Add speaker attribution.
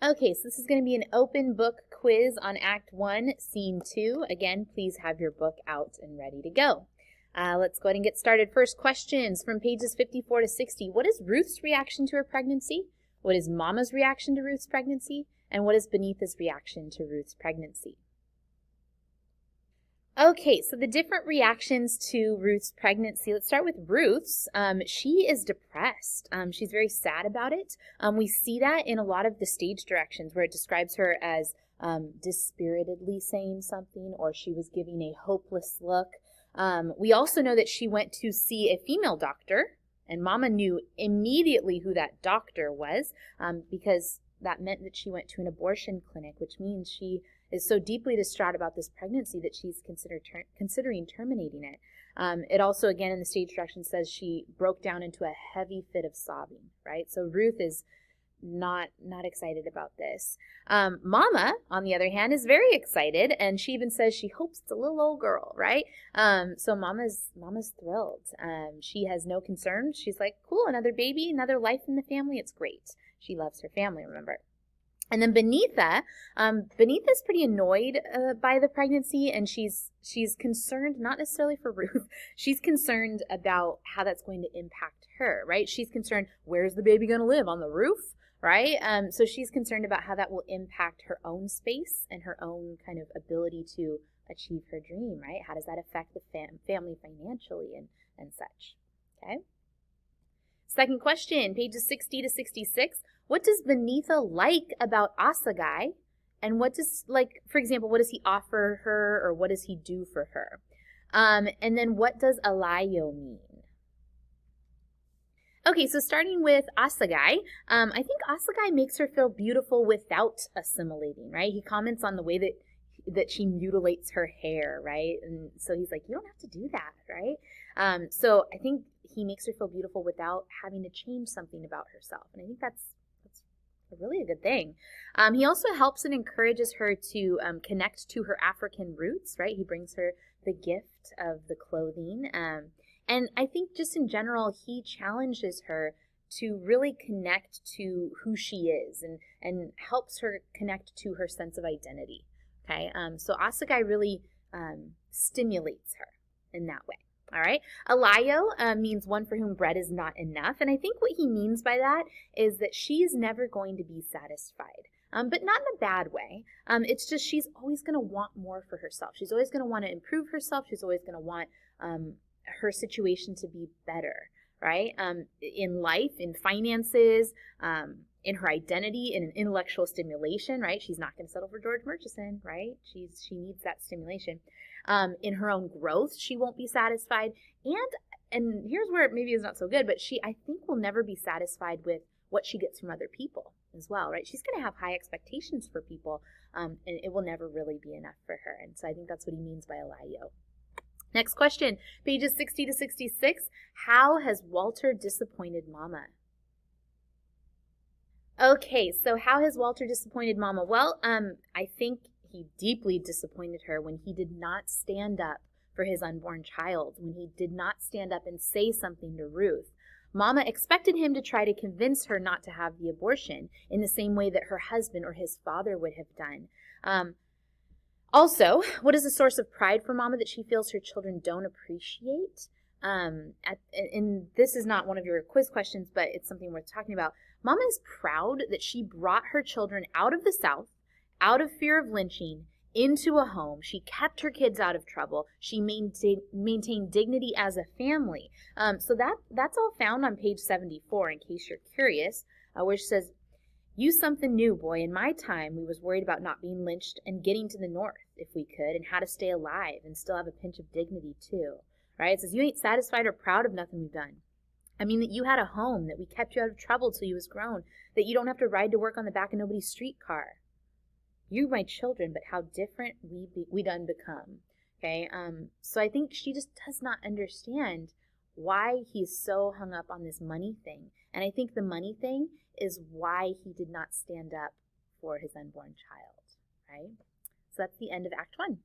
Speaker 1: Okay, so this is going to be an open book quiz on Act 1, Scene 2. Again, please have your book out and ready to go. Let's go ahead and get started. First questions from pages 54 to 60. What is Ruth's reaction to her pregnancy? What is Mama's reaction to Ruth's pregnancy? And what is Beneatha's reaction to Ruth's pregnancy? Okay, so the different reactions to Ruth's pregnancy. Let's start with Ruth's. She is depressed. She's very sad about it. We see that in a lot of the stage directions where it describes her as dispiritedly saying something, or she was giving a hopeless look. We also know that she went to see a female doctor, and Mama knew immediately who that doctor was because that meant that she went to an abortion clinic, which means she is so deeply distraught about this pregnancy that she's considering terminating it. It also, again, in the stage direction says she broke down into a heavy fit of sobbing, right? So Ruth is not excited about this. Mama, on the other hand, is very excited, and she even says she hopes it's a little old girl, right? So Mama's thrilled. She has no concerns. She's like, cool, another baby, another life in the family. It's great. She loves her family, remember. And then Beneatha's pretty annoyed by the pregnancy, and she's concerned, not necessarily for Ruth, she's concerned about how that's going to impact her, right? She's concerned, where's the baby going to live, on the roof, right? So she's concerned about how that will impact her own space and her own kind of ability to achieve her dream, right? How does that affect the family financially and such, okay? Second question, pages 60 to 66. What does Beneatha like about Assagai? And what does, for example, what does he offer her, or what does he do for her? And then what does Alayo mean? Okay, so starting with Assagai, I think Assagai makes her feel beautiful without assimilating, right? He comments on the way that she mutilates her hair, right? And so he's like, you don't have to do that, right? So I think he makes her feel beautiful without having to change something about herself. And I think that's really a good thing. He also helps and encourages her to connect to her African roots, right? He brings her the gift of the clothing. And I think just in general, he challenges her to really connect to who she is and helps her connect to her sense of identity. Okay, so Assagai really stimulates her in that way. All right, Alayo means one for whom bread is not enough. And I think what he means by that is that she's never going to be satisfied, but not in a bad way. It's just she's always going to want more for herself. She's always going to want to improve herself. She's always going to want her situation to be better, right? In life, in finances, in her identity, in an intellectual stimulation, right? She's not going to settle for George Murchison, right? She needs that stimulation. In her own growth, she won't be satisfied. And here's where it maybe is not so good, but she, I think, will never be satisfied with what she gets from other people as well, right? She's going to have high expectations for people, and it will never really be enough for her. And so I think that's what he means by Alayo. Next question, pages 60 to 66. How has Walter disappointed Mama? Okay, so how has Walter disappointed Mama? Well, I think he deeply disappointed her when he did not stand up for his unborn child, when he did not stand up and say something to Ruth. Mama expected him to try to convince her not to have the abortion in the same way that her husband or his father would have done. Also, what is a source of pride for Mama that she feels her children don't appreciate? And this is not one of your quiz questions, but it's something worth talking about. Mama is proud that she brought her children out of the South, out of fear of lynching, into a home. She kept her kids out of trouble. She maintained dignity as a family. So that's all found on page 74, in case you're curious, where she says, "Use something new, boy. In my time, we was worried about not being lynched and getting to the north, if we could, and how to stay alive and still have a pinch of dignity, too." Right? It says, you ain't satisfied or proud of nothing we've done. I mean, that you had a home, that we kept you out of trouble till you was grown, that you don't have to ride to work on the back of nobody's streetcar. You, my children, but how different we done become. Okay? So I think she just does not understand why he's so hung up on this money thing. And I think the money thing is why he did not stand up for his unborn child, right? So that's the end of Act 1.